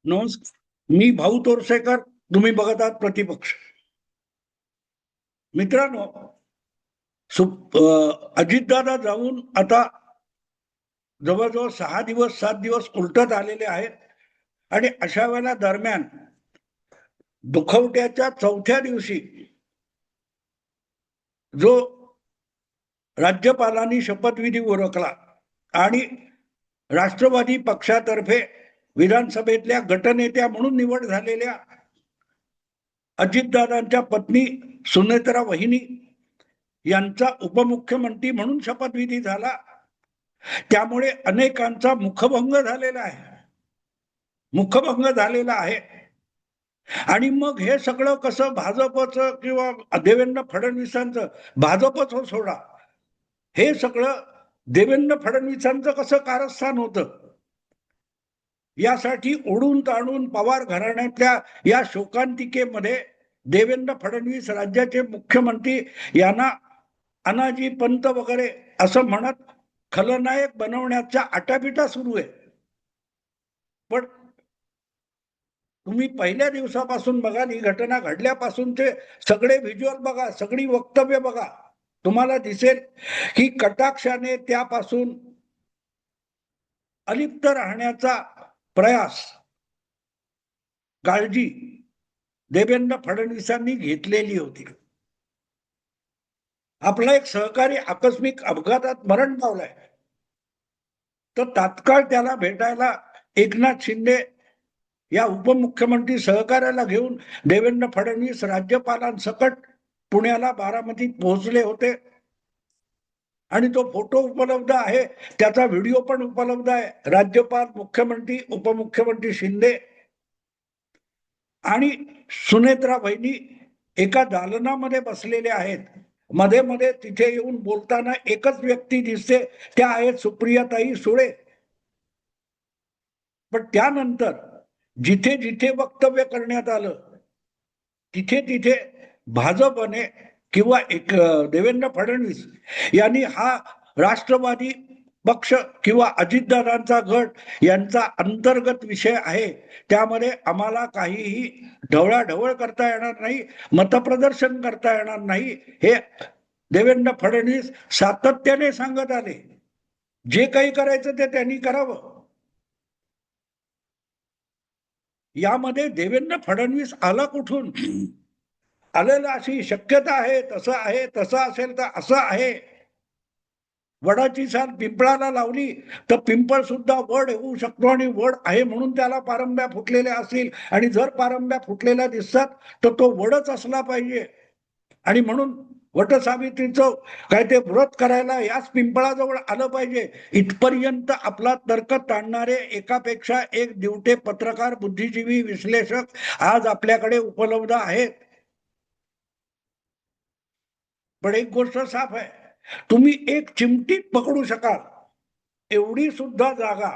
नमस्कार. मी भाऊ तोरसेकर. तुम्ही बघत आहात प्रतिपक्ष. मित्रांनो, अजितदादा जाऊन आता जवळजवळ 6 दिवस 7 दिवस उलटत आलेले आहेत. आणि अशा वेळेला दरम्यान दुखवट्याच्या 4थ्या दिवशी जो राज्यपालांनी शपथविधी उरकला आणि राष्ट्रवादी पक्षातर्फे विधानसभेतल्या गटनेत्या म्हणून निवड झालेल्या अजितदादांच्या पत्नी सुनेत्रा वहिनी यांचा उपमुख्यमंत्री म्हणून शपथविधी झाला. त्यामुळे अनेकांचा मुखभंग झालेला आहे. आणि मग हे सगळं कसं भाजपचं किंवा देवेंद्र फडणवीसांचं, भाजपचं सोडा, हे सगळं देवेंद्र फडणवीसांचं कसं कारस्थान होतं, यासाठी ओढून ताणून पवार घराण्यातल्या या शोकांतिकेमध्ये देवेंद्र फडणवीस राज्याचे मुख्यमंत्री यांना अनाजी पंत वगैरे असं म्हणत खलनायक बनवण्याच्या आटापिटा सुरू आहे. पण तुम्ही पहिल्या दिवसापासून बघा, ही घटना घडल्यापासूनचे सगळे व्हिज्युअल बघा, सगळी वक्तव्य बघा, तुम्हाला दिसेल की कटाक्षाने त्यापासून अलिप्त राहण्याचा प्रयास, काळजी देवेंद्र फडणवीसांनी घेतलेली होती. आपला एक सहकारी आकस्मिक अपघातात मरण पावलाय, तर तात्काळ त्याला भेटायला एकनाथ शिंदे या उपमुख्यमंत्री सहकार्याला घेऊन देवेंद्र फडणवीस राज्यपालांसकट पुण्याला बारामतीत पोहोचले होते. आणि तो फोटो उपलब्ध आहे, त्याचा व्हिडिओ पण उपलब्ध आहे. राज्यपाल, मुख्यमंत्री, उपमुख्यमंत्री शिंदे आणि सुनेत्रा वहिनी एका दालनामध्ये बसलेले आहेत. मध्ये मध्ये तिथे येऊन बोलताना एकच व्यक्ती दिसते, त्या आहेत सुप्रियाताई सुळे. पण त्यानंतर जिथे जिथे वक्तव्य करण्यात आलं, तिथे तिथे भाजपने किंवा एक देवेंद्र फडणवीस यांनी हा राष्ट्रवादी पक्ष किंवा अजितदादांचा गट यांचा अंतर्गत विषय आहे, त्यामध्ये आम्हाला काहीही ढवळाढवळ करता येणार नाही, मतप्रदर्शन करता येणार नाही, हे देवेंद्र फडणवीस सातत्याने सांगत आले. जे काही करायचं ते त्यांनी करावं. यामध्ये देवेंद्र फडणवीस आला कुठून, आलेलं अशी शक्यता आहे, तसं आहे, तसं असेल तर असं आहे. वडाची साल पिंपळाला लावली तर पिंपळ सुद्धा वड होऊ शकतो, आणि वड आहे म्हणून त्याला पारंब्या फुटलेल्या असतील, आणि जर पारंब्या फुटलेल्या दिसतात तर तो वडच असला पाहिजे. आणि म्हणून वटसावित्रीचं काय ते व्रत करायला याच पिंपळाजवळ आलं पाहिजे, इथपर्यंत आपला तर्क ताणणारे एकापेक्षा एक दिवटे पत्रकार, बुद्धिजीवी, विश्लेषक आज आपल्याकडे उपलब्ध आहेत. पण एक गोष्ट साफ आहे, तुम्ही एक चिमटीत पकडू शकाल एवढी सुद्धा जागा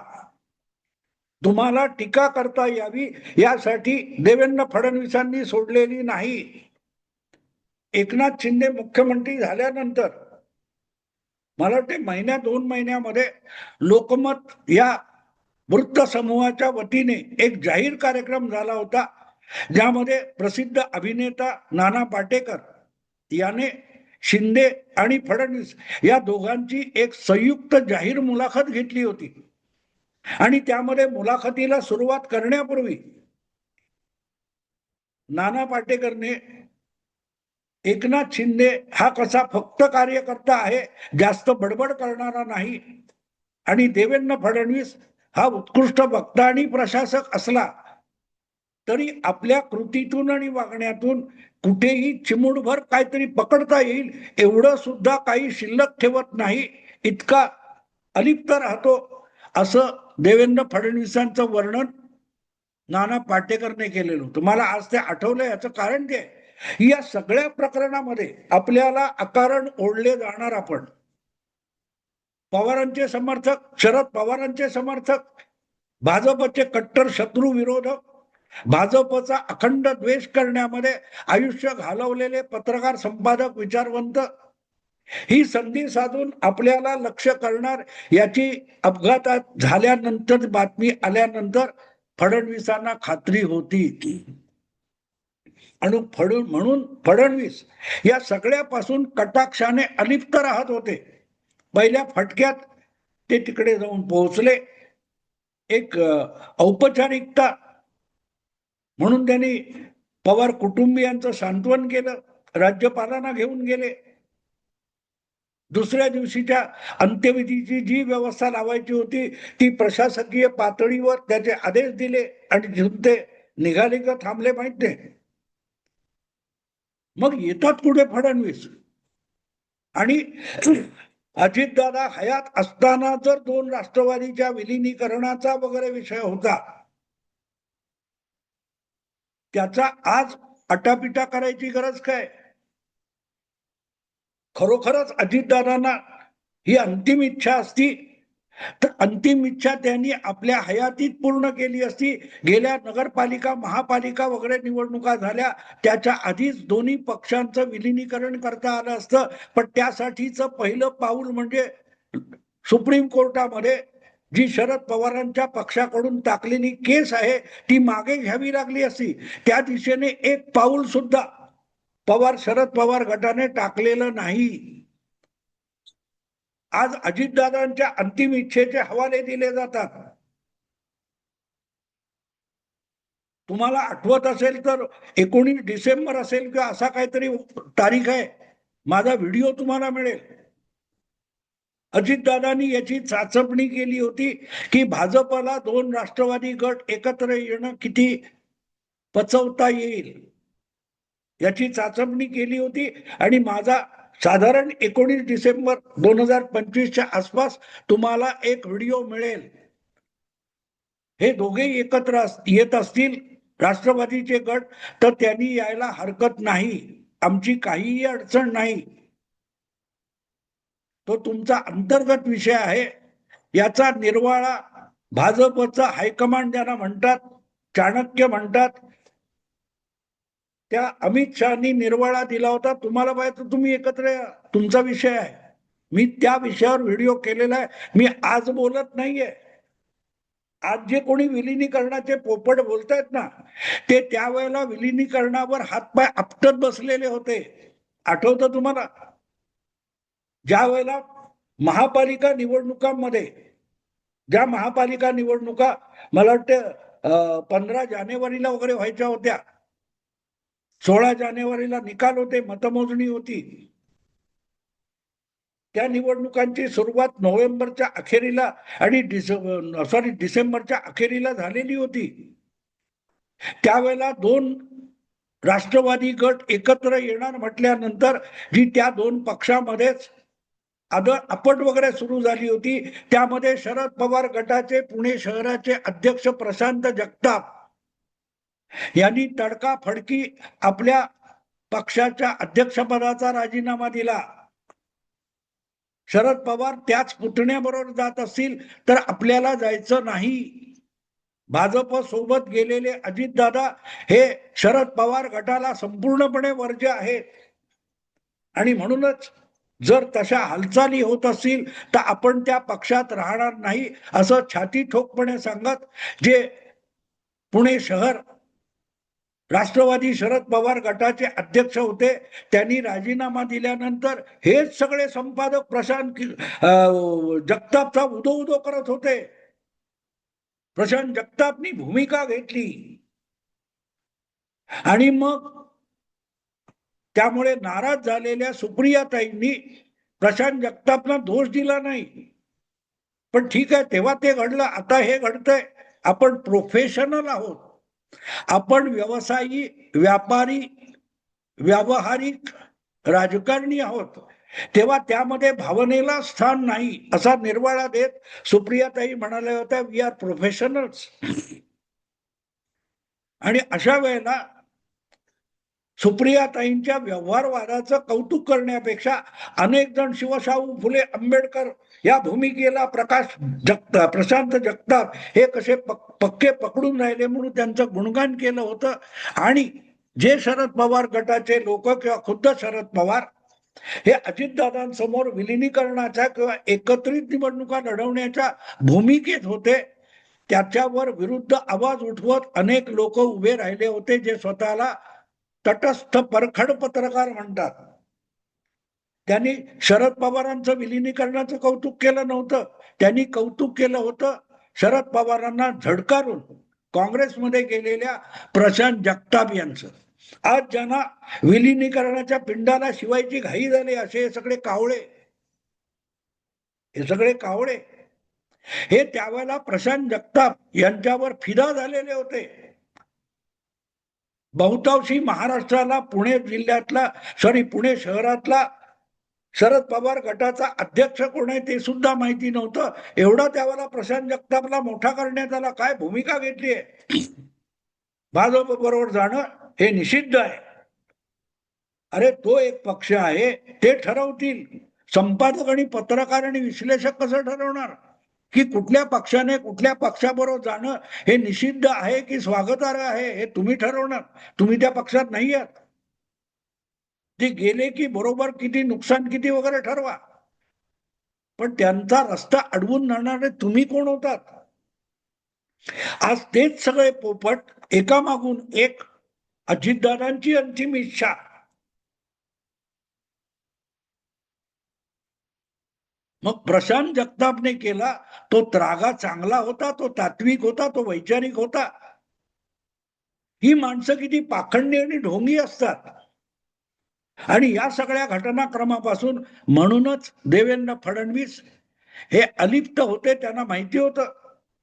तुम्हाला टीका करता यावी यासाठी देवेंद्र फडणवीसांनी सोडलेली नाही. एकनाथ शिंदे मुख्यमंत्री झाल्यानंतर मला वाटते महिन्या 2 महिन्यामध्ये लोकमत या वृत्त समूहाच्या वतीने एक जाहीर कार्यक्रम झाला होता, ज्यामध्ये प्रसिद्ध अभिनेता नाना पाटेकर याने शिंदे आणि फडणवीस या दोघांची एक संयुक्त जाहीर मुलाखत घेतली होती. आणि त्यामध्ये मुलाखतीला सुरुवात करण्यापूर्वी नाना पाटेकरने एकनाथ शिंदे हा कसा फक्त कार्यकर्ता आहे, जास्त बडबड करणारा नाही, आणि देवेंद्र फडणवीस हा उत्कृष्ट वक्ता आणि प्रशासक असला तरी आपल्या कृतीतून आणि वागण्यातून कुठेही चिमुडभर काहीतरी पकडता येईल एवढं सुद्धा काही शिल्लक ठेवत नाही, इतका अलिप्त राहतो, असं देवेंद्र फडणवीसांचं वर्णन नाना पाटेकरने केलेलं होतं. मला आज ते आठवलं. याचं कारण ते, या सगळ्या प्रकरणामध्ये आपल्याला अकारण ओढले जाणार आपण. पवारांचे समर्थक, शरद पवारांचे समर्थक, भाजपचे कट्टर शत्रू विरोधक, भाजपचा अखंड द्वेष करण्यामध्ये आयुष्य घालवलेले पत्रकार, संपादक, विचारवंत, ही संधी साधून आपल्याला लक्ष करणार, याची अपघातात झाल्यानंतर बातमी आल्यानंतर फडणवीसांना खात्री होती. आणि म्हणून फडणवीस या सगळ्यापासून कटाक्षाने अलिप्त राहत होते. पहिल्या फटक्यात ते तिकडे जाऊन पोहोचले. एक औपचारिकता म्हणून त्यांनी पवार कुटुंबियांचं सांत्वन केलं, राज्यपालांना घेऊन गेले. दुसऱ्या दिवशीच्या अंत्यविधीची जी व्यवस्था लावायची होती ती प्रशासकीय पातळीवर त्याचे आदेश दिले आणि तिथून ते निघाले का थांबले माहित नाही. मग येतात कुठे फडणवीस? आणि अजितदादा हयात असताना जर दोन राष्ट्रवादीच्या विलिनीकरणाचा वगैरे विषय होता, त्याचा आज अटापिटा करायची गरज काय? खरोखरच अजितदादांना ही अंतिम इच्छा असती तर अंतिम इच्छा त्यांनी आपल्या हयातीत पूर्ण केली असती. गेल्या नगरपालिका महापालिका वगैरे निवडणुका झाल्या त्याच्या आधीच दोन्ही पक्षांचं विलिनीकरण करता आलं असतं. पण त्यासाठीचं पहिलं पाऊल म्हणजे सुप्रीम कोर्टामध्ये जी शरद पवारांच्या पक्षाकडून टाकलेली केस आहे ती मागे घ्यावी लागली असती. त्या दिशेने एक पाऊल सुद्धा शरद पवार गटाने टाकलेलं नाही. आज अजितदादांच्या अंतिम इच्छेचे हवाले दिले जातात. तुम्हाला आठवत असेल तर 19 डिसेंबर असेल किंवा असा काहीतरी तारीख आहे, माझा व्हिडिओ तुम्हाला मिळेल. अजितदादांनी याची चाचपणी केली होती की भाजपला दोन राष्ट्रवादी गट एकत्र येणं किती पचवता येईल याची चाचपणी केली होती. आणि माझा साधारण 19 डिसेंबर 2025च्या आसपास तुम्हाला एक व्हिडिओ मिळेल. हे दोघेही एकत्र येत असतील राष्ट्रवादीचे गट तर त्यांनी यायला हरकत नाही, आमची काहीही अडचण नाही. तो तुमचा अंतर्गत विषय आहे. याचा निर्वाळा भाजपचा हायकमांड ज्यांना म्हणतात, चाणक्य म्हणतात, त्या अमित शहानी निर्वाळा दिला होता. तुम्हाला पाहिजे तुम्ही एकत्र या, तुमचा विषय आहे. मी त्या विषयावर व्हिडिओ केलेला आहे. मी आज बोलत नाहीये. आज जे कोणी विलिनीकरणाचे पोपट बोलतायत ना ते त्यावेळेला विलिनीकरणावर हातपाय आपटत बसलेले होते. आठवतं तुम्हाला? ज्या वेळेला महापालिका निवडणुकांमध्ये ज्या महापालिका निवडणुका मला वाटतं 15 जानेवारीला वगैरे व्हायच्या होत्या, 16 जानेवारीला निकाल होते, मतमोजणी होती. त्या निवडणुकांची सुरुवात नोव्हेंबरच्या अखेरीला आणि डिसेंबरच्या अखेरीला झालेली होती. त्यावेळेला दोन राष्ट्रवादी गट एकत्र येणार म्हटल्यानंतर जी त्या दोन पक्षामध्येच आपट वगैरे सुरू झाली होती, त्यामध्ये शरद पवार गटाचे पुणे शहराचे अध्यक्ष प्रशांत जगताप यांनी तडकाफडकी आपल्या पक्षाच्या अध्यक्षपदाचा राजीनामा दिला. शरद पवार त्याच पुतण्याबरोबर जात असतील तर आपल्याला जायचं नाही. भाजप सोबत गेलेले अजितदादा हे शरद पवार गटाला संपूर्णपणे वर्ज्य आहेत. आणि म्हणूनच जर तशा हालचाली होत असतील तर आपण त्या पक्षात राहणार नाही असं छाती ठोकपणे सांगत जे पुणे शहर राष्ट्रवादी शरद पवार गटाचे अध्यक्ष होते त्यांनी राजीनामा दिल्यानंतर हेच सगळे संपादक प्रशांत जगतापचा उदो करत होते. प्रशांत जगतापनी भूमिका घेतली आणि मग त्यामुळे नाराज झालेल्या सुप्रियाताईंनी प्रशांत जगतापला दोष दिला नाही. पण ठीक आहे, तेव्हा ते घडलं, आता हे घडतंय. आपण प्रोफेशनल आहोत, आपण व्यवसायी, व्यापारी, व्यावहारिक राजकारणी आहोत, तेव्हा त्यामध्ये भावनेला स्थान नाही असा निर्वाळा देत सुप्रियाताई म्हणाल्या होत्या, वी आर प्रोफेशनल्स. आणि अशा वेळेला सुप्रियाताईंच्या व्यवहारवादाचं कौतुक करण्यापेक्षा अनेक जण शिवशाहू फुले आंबेडकर या भूमिकेला प्रशांत जगताप हे कसे पक्के पकडून राहिले म्हणून त्यांचं गुणगान केलं होतं. आणि जे शरद पवार गटाचे लोक किंवा खुद्द शरद पवार हे अजितदादांसमोर विलिनीकरणाच्या किंवा एकत्रित निवडणुका लढवण्याच्या भूमिकेत होते, त्याच्यावर विरुद्ध आवाज उठवत अनेक लोक उभे राहिले होते, जे स्वतःला तटस्थ परखड पत्रकार म्हणतात. त्यांनी शरद पवारांचं विलिनीकरणाचं कौतुक केलं नव्हतं, त्यांनी कौतुक केलं होतं शरद पवारांना झडकारून काँग्रेसमध्ये गेलेल्या प्रशांत जगताप यांचं. आज ज्यांना विलिनीकरणाच्या पिंडाला शिवायची घाई झाली असे हे सगळे कावळे, हे त्यावेळेला प्रशांत जगताप यांच्यावर फिदा झालेले होते. बहुतांशी महाराष्ट्राला पुणे जिल्ह्यातला पुणे शहरातला शरद पवार गटाचा अध्यक्ष कोण आहे ते सुद्धा माहिती नव्हतं. एवढा त्यावेळेला प्रशांत जगतापला मोठा करण्यात आला. काय भूमिका घेतली आहे? भाजप बरोबर जाणं हे निषिद्ध आहे. अरे तो एक पक्ष आहे, ते ठरवतील. संपादक आणि पत्रकार आणि विश्लेषक कसं ठरवणार की कुठल्या पक्षाने कुठल्या पक्षाबरोबर जाणं हे निषिद्ध आहे की स्वागतार्ह आहे? हे तुम्ही ठरवणार. तुम्ही त्या पक्षात नाही आहात. ते गेले की बरोबर किती नुकसान किती वगैरे ठरवा, पण त्यांचा रस्ता अडवून नेणारे तुम्ही कोण होतात? आज तेच सगळे पोपट एकामागून एक अजितदादांची अंतिम इच्छा. मग प्रशांत जगतापने केला तो त्रागा चांगला होता, तो तात्विक होता, तो वैचारिक होता. ही माणसं किती पाखंडी आणि ढोंगी असतात. आणि या सगळ्या घटनाक्रमापासून म्हणूनच देवेंद्र फडणवीस हे अलिप्त होते. त्यांना माहिती होतं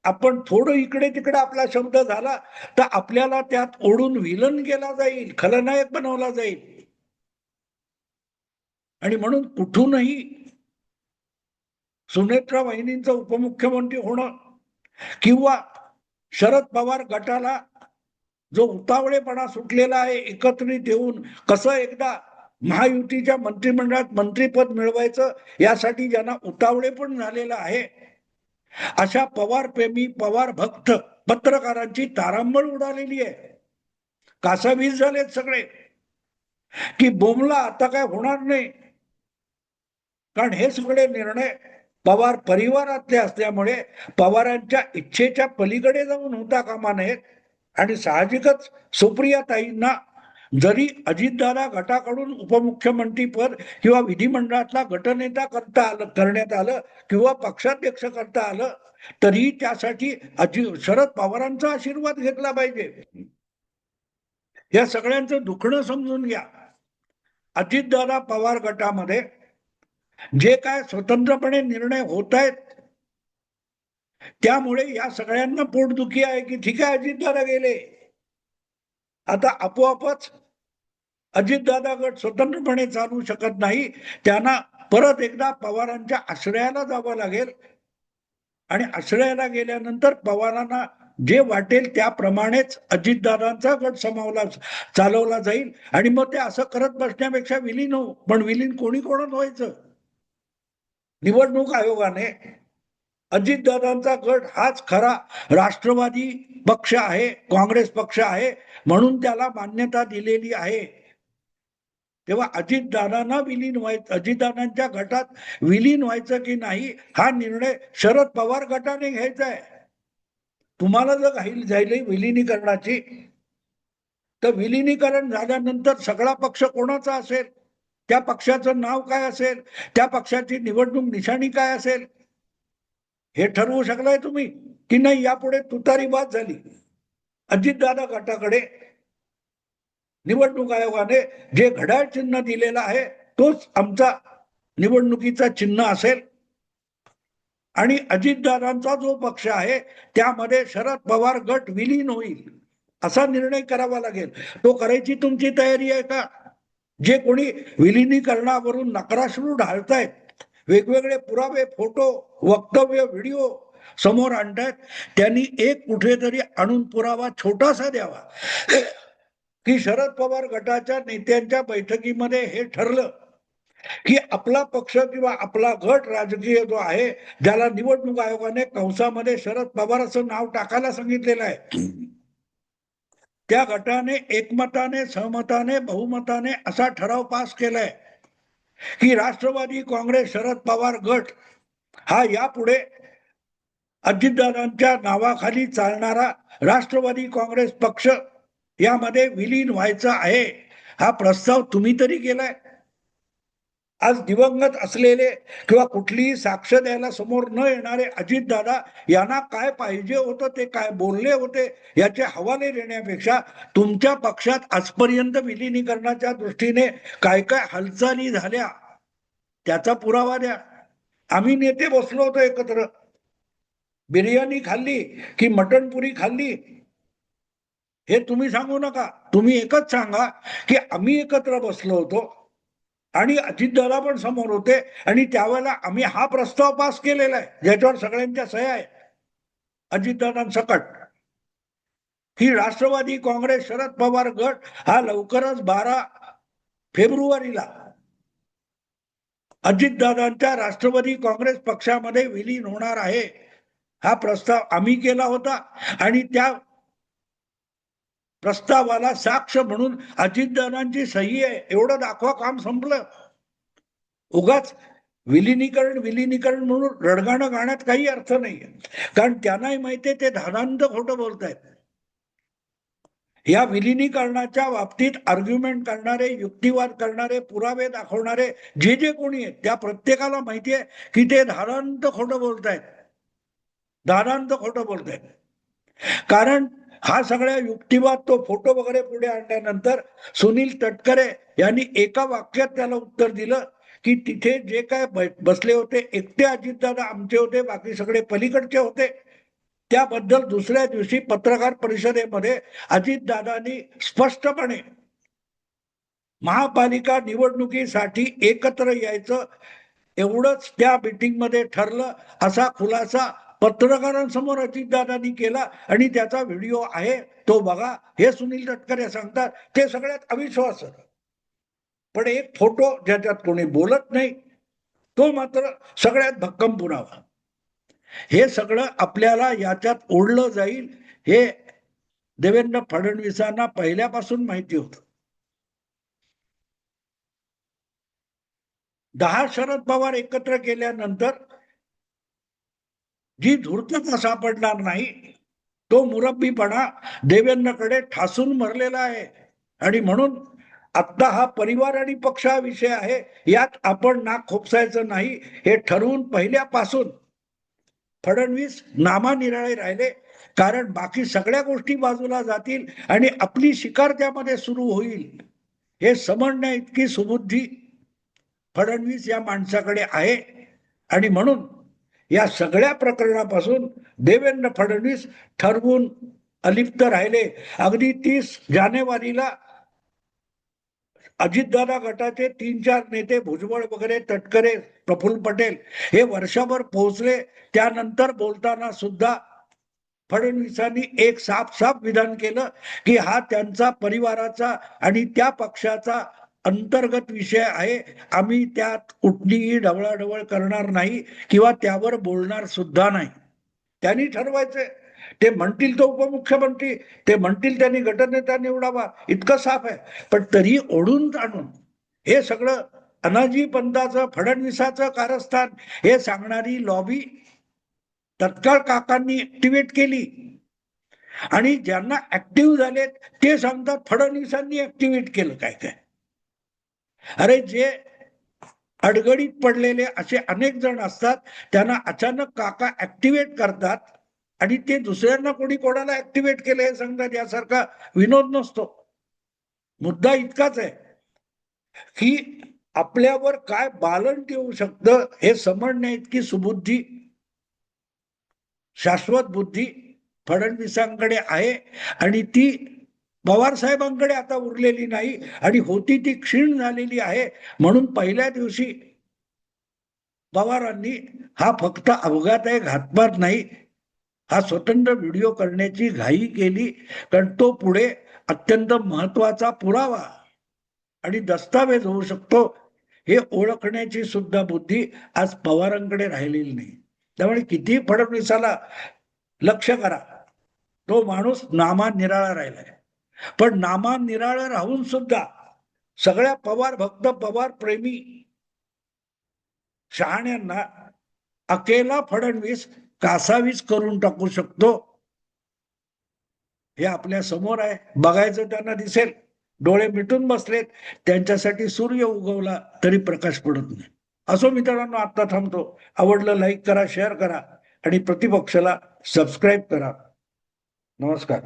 आपण थोडं इकडे तिकडे आपला शब्द झाला तर आपल्याला त्यात ओढून विलन केला जाईल, खलनायक बनवला जाईल. आणि म्हणून कुठूनही सुनेत्रा वहिनींचं उपमुख्यमंत्री होणं किंवा शरद पवार गटाला जो उतावळेपणा सुटलेला आहे एकत्रित येऊन कसं एकदा महायुतीच्या मंत्रिमंडळात मंत्रीपद मिळवायचं यासाठी ज्यांना उतावळे पण झालेला आहे, अशा पवार प्रेमी पवार भक्त पत्रकारांची तारांबळ उडालेली आहे. कासावीस झालेत सगळे की बोमला आता काय होणार नाही. कारण हे सगळे निर्णय पवार परिवारातले असल्यामुळे पवारांच्या इच्छेच्या पलीकडे जाऊन होता कामा नयेत. आणि साहजिकच सुप्रियाताईंना जरी अजितदादा गटाकडून उपमुख्यमंत्री पद किंवा विधिमंडळातला गटनेता करण्यात आलं किंवा पक्षाध्यक्ष करता आलं तरी त्यासाठी शरद पवारांचा आशीर्वाद घेतला पाहिजे. या सगळ्यांचं दुखणं समजून घ्या. अजितदादा पवार गटामध्ये जे काय स्वतंत्रपणे निर्णय होत आहेत त्यामुळे या सगळ्यांना पोटदुखी आहे की ठीक आहे अजितदादा गेले, आता आपोआपच अजितदादा गट स्वतंत्रपणे चालू शकत नाही, त्यांना परत एकदा पवारांच्या आश्रयाला जावं लागेल. आणि आश्रयाला गेल्यानंतर पवारांना जे वाटेल त्याप्रमाणेच अजितदादांचा गट चालवला जाईल. आणि मग ते असं करत बसण्यापेक्षा विलीन हो. पण विलीन कोणी कोणात व्हायचं? निवडणूक आयोगाने अजितदादांचा गट हाच खरा राष्ट्रवादी पक्ष आहे, काँग्रेस पक्ष आहे म्हणून त्याला मान्यता दिलेली आहे. तेव्हा अजितदादांना विलीन व्हायचं, अजितदादांच्या गटात विलीन व्हायचं की नाही हा निर्णय शरद पवार गटाने घ्यायचा आहे. तुम्हाला जर घाई झाली विलिनीकरणाची तर विलिनीकरण झाल्यानंतर सगळा पक्ष कोणाचा असेल, त्या पक्षाचं नाव काय असेल, त्या पक्षाची निवडणूक निशाणी काय असेल हे ठरवू शकलाय तुम्ही की नाही? यापुढे तुतारी बाद झाली. अजितदादा गटाकडे निवडणूक आयोगाने जे घड्याळ चिन्ह दिलेलं आहे तोच आमचा निवडणुकीचा चिन्ह असेल. आणि अजितदादांचा जो पक्ष आहे त्यामध्ये शरद पवार गट विलीन होईल असा निर्णय करावा लागेल. तो करायची तुमची तयारी आहे का? जे कोणी विलिनीकरणावरून नकाराश्रू ढाळतायत, वेगवेगळे पुरावे, फोटो, वक्तव्य, व्हिडिओ समोर आणतायत, त्यांनी एक कुठेतरी आणून पुरावा छोटासा द्यावा की शरद पवार गटाच्या नेत्यांच्या बैठकीमध्ये हे ठरलं की आपला पक्ष किंवा आपला गट राजकीय जो आहे ज्याला निवडणूक आयोगाने कंसामध्ये शरद पवार असं नाव टाकायला सांगितलेलं आहे, त्या गटाने एकमताने, सहमताने, बहुमताने असा ठराव पास केलाय की राष्ट्रवादी काँग्रेस शरद पवार गट हा यापुढे अजितदादांच्या नावाखाली चालणारा राष्ट्रवादी काँग्रेस पक्ष यामध्ये विलीन व्हायचा आहे, हा प्रस्ताव तुम्ही तरी केलाय? आज दिवंगत असलेले किंवा कुठलीही साक्ष द्यायला समोर न येणारे अजितदादा यांना काय पाहिजे होतं, ते काय बोलले होते याचे हवाले देण्यापेक्षा तुमच्या पक्षात आजपर्यंत विलिनीकरणाच्या दृष्टीने काय काय हालचाली झाल्या त्याचा पुरावा द्या. आम्ही नेते बसलो होतो एकत्र, बिर्याणी खाल्ली की मटणपुरी खाल्ली हे तुम्ही सांगू नका. तुम्ही एकच सांगा की आम्ही एकत्र बसलो होतो आणि अजितदादा पण समोर होते आणि त्यावेळेला आम्ही हा प्रस्ताव पास केलेला आहे ज्याच्यावर सगळ्यांच्या सह्या आहे अजितदादांसकट, ही राष्ट्रवादी काँग्रेस शरद पवार गट हा लवकरच 12 फेब्रुवारीला अजितदादांच्या राष्ट्रवादी काँग्रेस पक्षामध्ये विलीन होणार आहे, हा प्रस्ताव आम्ही केला होता आणि त्या प्रस्तावाला साक्ष म्हणून अजितदादांची सही आहे एवढं दाखवा, काम संपलं. उगाच विलिनीकरण म्हणून रडगाणं गाण्यात काही अर्थ नाहीये, कारण त्यांनाही माहितीये ते धादांत खोटं बोलतायत. या विलिनीकरणाच्या बाबतीत आर्ग्युमेंट करणारे, युक्तिवाद करणारे, पुरावे दाखवणारे जे जे कोणी आहेत त्या प्रत्येकाला माहितीये की ते धादांत खोटं बोलतायत, धादांत खोटं बोलतायत. कारण हा सगळ्या युक्तिवाद, तो फोटो वगैरे पुढे आणल्यानंतर सुनील तटकरे यांनी एका वाक्यात त्याला उत्तर दिलं की तिथे जे काय बसले होते एकटे अजितदादा आमचे होते, बाकी सगळे पलीकडचे होते. त्याबद्दल दुसऱ्या दिवशी पत्रकार परिषदेमध्ये अजितदादांनी स्पष्टपणे महापालिका निवडणुकीसाठी एकत्र यायचं एवढंच त्या मीटिंगमध्ये ठरलं, असा खुलासा पत्रकारांसमोर अजितदादांनी केला आणि त्याचा व्हिडिओ आहे, तो बघा. हे सुनील तटकरे सांगतात ते सगळ्यात अविश्वास. पण एक फोटो ज्याच्यात कोणी बोलत नाही तो मात्र सगळ्यात भक्कम पुरावा. हे सगळं आपल्याला याच्यात ओढलं जाईल हे देवेंद्र फडणवीसांना पहिल्यापासून माहिती होतं. 10 शरद पवार एकत्र केल्यानंतर जी धूर्तता सापडणार नाही तो मुरब्बीपणा देवेंद्रकडे ठासून मरलेला आहे. आणि म्हणून आता हा परिवार आणि पक्ष हा विषय आहे, यात आपण नाक खोपसायचं नाही हे ठरवून पहिल्यापासून फडणवीस नामानिराळे राहिले. कारण बाकी सगळ्या गोष्टी बाजूला जातील आणि आपली शिकार त्यामध्ये सुरू होईल हे समजण्या इतकी सुबुद्धी फडणवीस या माणसाकडे आहे. आणि म्हणून या सगळ्या प्रकरणापासून देवेंद्र फडणवीस ठरवून अलिप्त राहिले. अगदी 30 जानेवारीला अजितदादा गटाचे 3-4 नेते भुजबळ वगैरे, तटकरे, प्रफुल्ल पटेल हे वर्षभर पोहोचले. त्यानंतर बोलताना सुद्धा फडणवीसांनी एक साफ विधान केलं की हा त्यांचा परिवाराचा आणि त्या पक्षाचा अंतर्गत विषय आहे, आम्ही त्यात कुठलीही ढवळाढवळ करणार नाही किंवा त्यावर बोलणार सुद्धा नाही. त्यांनी ठरवायचे, ते म्हणतील तो उपमुख्यमंत्री, ते म्हणतील त्यांनी गटनेता निवडावा, इतकं साफ आहे. पण तरी ओढून ताणून हे सगळं अनाजी पंताचं, फडणवीसाचं कारस्थान हे सांगणारी लॉबी तत्काळ काकांनी ऍक्टिव्हेट केली. आणि ज्यांना ऍक्टिव्ह झालेत ते सांगतात फडणवीसांनी ऍक्टिव्हेट केलं काय काय. अरे जे अडगडीत पडलेले असे अनेक जण असतात त्यांना अचानक काका ऍक्टिव्हेट करतात आणि ते दुसऱ्यांना कोणी कोणाला ऍक्टिव्हेट केलं हे सांगतात, यासारखा विनोद नसतो. मुद्दा इतकाच आहे की आपल्यावर काय बालंट येऊ शकतं हे समजण्या इतकी सुबुद्धी, शाश्वत बुद्धी फडणवीसांकडे आहे आणि ती पवार साहेबांकडे आता उरलेली नाही आणि होती ती क्षीण झालेली आहे. म्हणून पहिल्या दिवशी पवारांनी हा फक्त अपघात आहे, घातपात नाही, हा स्वतंत्र व्हिडिओ करण्याची घाई केली. कारण तो पुढे अत्यंत महत्वाचा पुरावा आणि दस्तावेज होऊ शकतो हे ओळखण्याची सुद्धा बुद्धी आज पवारांकडे राहिलेली नाही. त्यामुळे किती फडणवीसाला लक्ष करा, तो माणूस नामानिराळा राहिलाय. पण नामानिराळा राहून सुद्धा सगळ्या पवार भक्त, पवार प्रेमी शहाण्यांना अकेला फडणवीस कासावीस करून टाकू शकतो हे आपल्या समोर आहे. बघायचं त्यांना दिसेल. डोळे मिटून बसलेत, त्यांच्यासाठी सूर्य उगवला तरी प्रकाश पडत नाही. असो मित्रांनो, आता थांबतो. आवडलं लाईक करा, शेअर करा आणि प्रतिपक्षाला सबस्क्राईब करा. नमस्कार.